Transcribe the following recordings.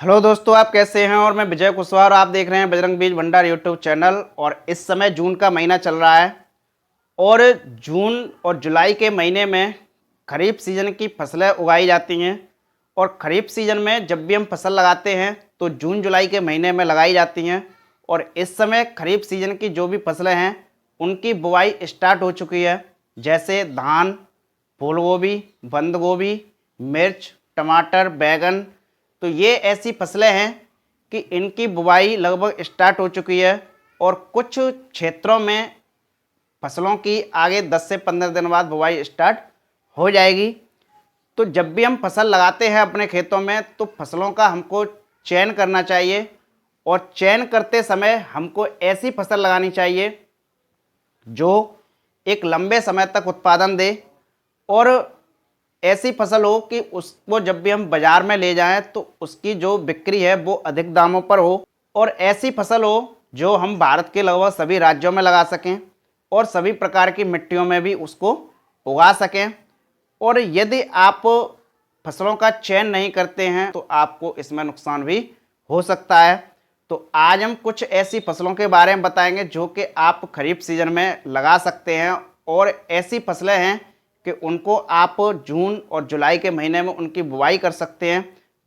Hello दोस्तों, आप कैसे हैं। और मैं विजय कुशवाहा और आप देख रहे हैं बजरंग बीज भंडार यूट्यूब चैनल। और इस समय जून का महीना चल रहा है और जून और जुलाई के महीने में खरीफ सीजन की फसलें उगाई जाती हैं। और खरीफ सीजन में जब भी हम फसल लगाते हैं तो जून जुलाई के महीने में लगाई जाती हैं। और इस समय खरीफ सीजन की जो भी फसलें हैं उनकी बुआई स्टार्ट हो चुकी है, जैसे धान, फूल गोभी, बंद गोभी, मिर्च, टमाटर, बैगन। तो ये ऐसी फसलें हैं कि इनकी बुवाई लगभग स्टार्ट हो चुकी है। और कुछ क्षेत्रों में फसलों की आगे 10 से 15 दिन बाद बुवाई स्टार्ट हो जाएगी। तो जब भी हम फसल लगाते हैं अपने खेतों में तो फसलों का हमको चयन करना चाहिए। और चयन करते समय हमको ऐसी फसल लगानी चाहिए जो एक लंबे समय तक उत्पादन दे और ऐसी फसल हो कि उसको जब भी हम बाजार में ले जाएं तो उसकी जो बिक्री है वो अधिक दामों पर हो। और ऐसी फसल हो जो हम भारत के लगभग सभी राज्यों में लगा सकें और सभी प्रकार की मिट्टियों में भी उसको उगा सकें। और यदि आप फसलों का चयन नहीं करते हैं तो आपको इसमें नुकसान भी हो सकता है। तो आज हम कुछ ऐसी फसलों के बारे में बताएंगे जो कि आप खरीफ सीजन में लगा सकते हैं। और ऐसी फसलें हैं कि उनको आप जून और जुलाई के महीने में उनकी बुवाई कर सकते हैं।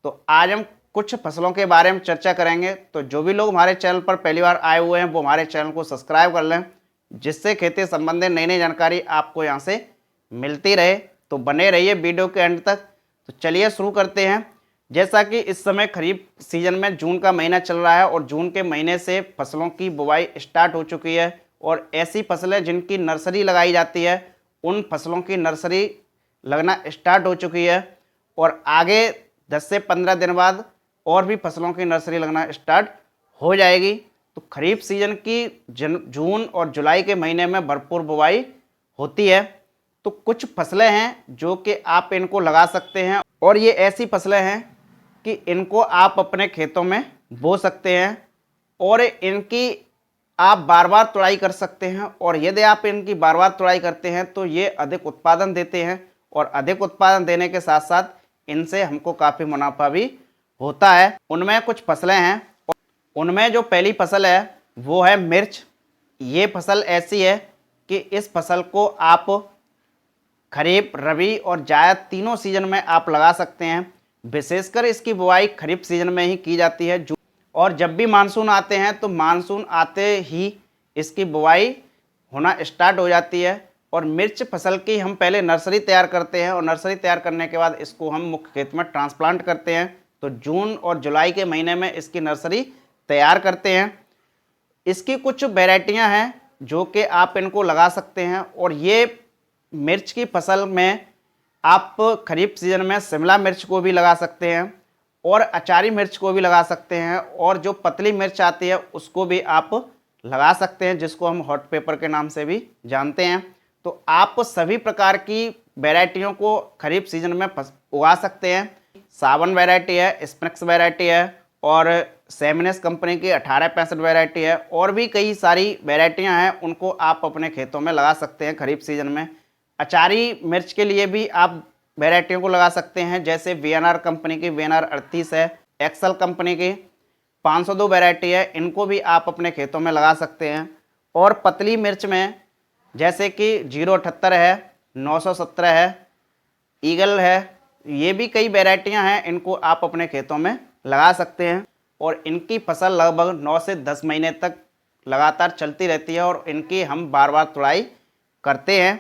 तो आज हम कुछ फसलों के बारे में चर्चा करेंगे। तो जो भी लोग हमारे चैनल पर पहली बार आए हुए हैं वो हमारे चैनल को सब्सक्राइब कर लें, जिससे खेती संबंधित नई नई जानकारी आपको यहाँ से मिलती रहे। तो बने रहिए वीडियो के एंड तक। तो चलिए शुरू करते हैं। जैसा कि इस समय खरीफ सीजन में जून का महीना चल रहा है और जून के महीने से फसलों की बुवाई स्टार्ट हो चुकी है। और ऐसी फसलें जिनकी नर्सरी लगाई जाती है उन फसलों की नर्सरी लगना स्टार्ट हो चुकी है। और आगे 10 से 15 दिन बाद और भी फसलों की नर्सरी लगना स्टार्ट हो जाएगी। तो खरीफ सीजन की जून और जुलाई के महीने में भरपूर बुवाई होती है। तो कुछ फसलें हैं जो कि आप इनको लगा सकते हैं और ये ऐसी फसलें हैं कि इनको आप अपने खेतों में बो सकते हैं और इनकी आप बार बार तुड़ाई कर सकते हैं। और यदि आप इनकी बार बार तुड़ाई करते हैं तो ये अधिक उत्पादन देते हैं और अधिक उत्पादन देने के साथ साथ इनसे हमको काफ़ी मुनाफा भी होता है। उनमें कुछ फसलें हैं। उनमें जो पहली फसल है वो है मिर्च। ये फसल ऐसी है कि इस फसल को आप खरीफ, रबी और जायद तीनों सीजन में आप लगा सकते हैं। विशेषकर इसकी बुआई खरीफ सीजन में ही की जाती है। और जब भी मानसून आते हैं तो मानसून आते ही इसकी बुआई होना स्टार्ट हो जाती है। और मिर्च फसल की हम पहले नर्सरी तैयार करते हैं और नर्सरी तैयार करने के बाद इसको हम मुख्य खेत में ट्रांसप्लांट करते हैं। तो जून और जुलाई के महीने में इसकी नर्सरी तैयार करते हैं। इसकी कुछ वैरायटियां हैं जो कि आप इनको लगा सकते हैं। और ये मिर्च की फसल में आप खरीफ सीजन में शिमला मिर्च को भी लगा सकते हैं और अचारी मिर्च को भी लगा सकते हैं और जो पतली मिर्च आती है उसको भी आप लगा सकते हैं, जिसको हम हॉट पेपर के नाम से भी जानते हैं। तो आप सभी प्रकार की वैरायटियों को खरीफ सीजन में उगा सकते हैं। सावन वैरायटी है, स्प्रिक्स वैरायटी है और सेमिनस कंपनी की 1865 वैरायटी है और भी कई सारी वैरायटियां हैं, उनको आप अपने खेतों में लगा सकते हैं खरीफ सीजन में। अचारी मिर्च के लिए भी आप वैरायटियों को लगा सकते हैं, जैसे वीएनआर कंपनी की वीएनआर 38 है, एक्सल कंपनी की 502 वैरायटी है, इनको भी आप अपने खेतों में लगा सकते हैं। और पतली मिर्च में जैसे कि 078 है, 917 है, ईगल है, ये भी कई वैरायटियां हैं, इनको आप अपने खेतों में लगा सकते हैं। और इनकी फसल लगभग 9 से 10 महीने तक लगातार चलती रहती है और इनकी हम बार बार तुड़ाई करते हैं।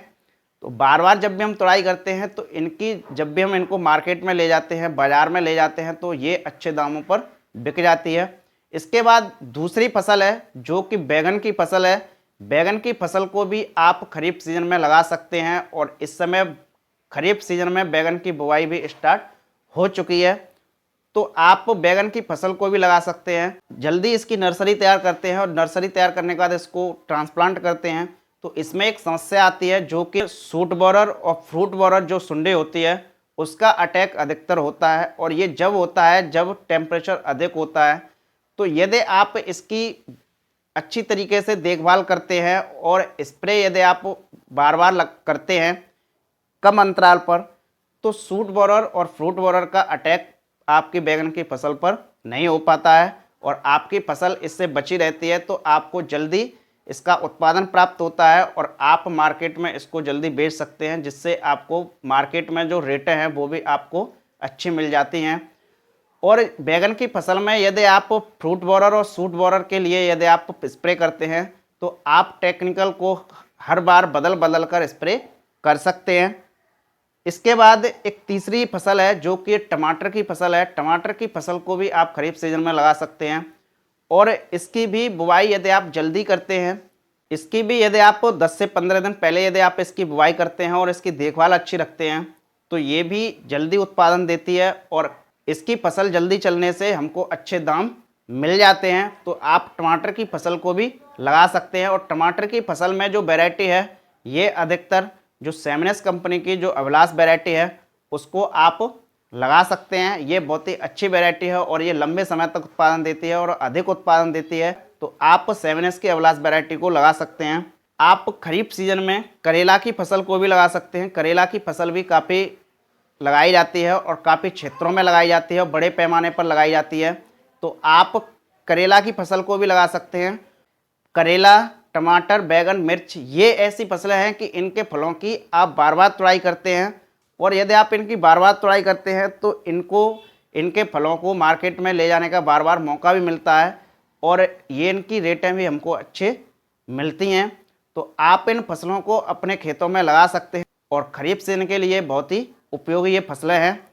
तो बार बार जब भी हम तुड़ाई करते हैं तो इनकी जब भी हम इनको मार्केट में ले जाते हैं, बाज़ार में ले जाते हैं, तो ये अच्छे दामों पर बिक जाती है। इसके बाद दूसरी फसल है जो कि बैगन की फसल है। बैगन की फसल को भी आप खरीफ सीजन में लगा सकते हैं और इस समय खरीफ सीजन में बैगन की बुवाई भी स्टार्ट हो चुकी है। तो आप बैगन की फसल को भी लगा सकते हैं। जल्दी इसकी नर्सरी तैयार करते हैं और नर्सरी तैयार करने के बाद इसको ट्रांसप्लांट करते हैं। तो इसमें एक समस्या आती है जो कि सूट बोरर और फ्रूट बोरर जो सुंडी होती है उसका अटैक अधिकतर होता है। और ये जब होता है जब टेम्परेचर अधिक होता है। तो यदि आप इसकी अच्छी तरीके से देखभाल करते हैं और स्प्रे यदि आप बार बार करते हैं कम अंतराल पर, तो सूट बोरर और फ्रूट बोरर का अटैक आपकी बैगन की फसल पर नहीं हो पाता है और आपकी फसल इससे बची रहती है, तो आपको जल्दी इसका उत्पादन प्राप्त होता है और आप मार्केट में इसको जल्दी बेच सकते हैं, जिससे आपको मार्केट में जो रेटें हैं वो भी आपको अच्छी मिल जाती हैं। और बैगन की फसल में यदि आप फ्रूट बोरर और शूट बोरर के लिए यदि आप स्प्रे करते हैं, तो आप टेक्निकल को हर बार बदल बदल कर स्प्रे कर सकते हैं। इसके बाद एक तीसरी फसल है जो कि टमाटर की फसल है। टमाटर की फसल को भी आप खरीफ सीजन में लगा सकते हैं और इसकी भी बुवाई यदि आप जल्दी करते हैं, इसकी भी यदि आप 10 से 15 दिन पहले यदि आप इसकी बुवाई करते हैं और इसकी देखभाल अच्छी रखते हैं, तो ये भी जल्दी उत्पादन देती है और इसकी फसल जल्दी चलने से हमको अच्छे दाम मिल जाते हैं। तो आप टमाटर की फसल को भी लगा सकते हैं। और टमाटर की फसल में जो वैरायटी है, ये अधिकतर जो सेमिनस कंपनी की जो अभिलाष वैरायटी है उसको आप लगा सकते हैं। ये बहुत ही अच्छी वैरायटी है और ये लंबे समय तक उत्पादन देती है और अधिक उत्पादन देती है, तो आप सेमिनस की अभिलाष वैरायटी को लगा सकते हैं। आप खरीफ सीजन में करेला की फसल को भी लगा सकते हैं। करेला की फसल भी काफ़ी लगाई जाती है और काफ़ी क्षेत्रों में लगाई जाती है और बड़े पैमाने पर लगाई जाती है, तो आप करेला की फसल को भी लगा सकते हैं। करेला, टमाटर, बैगन, मिर्च, ये ऐसी फसलें हैं कि इनके फलों की आप बार बार तुड़ाई करते हैं और यदि आप इनकी बार बार तुड़ाई करते हैं तो इनके फलों को मार्केट में ले जाने का बार बार मौका भी मिलता है और ये इनकी रेटें भी हमको अच्छे मिलती हैं। तो आप इन फसलों को अपने खेतों में लगा सकते हैं और खरीफ सीजन के लिए बहुत ही उपयोगी ये फसलें हैं।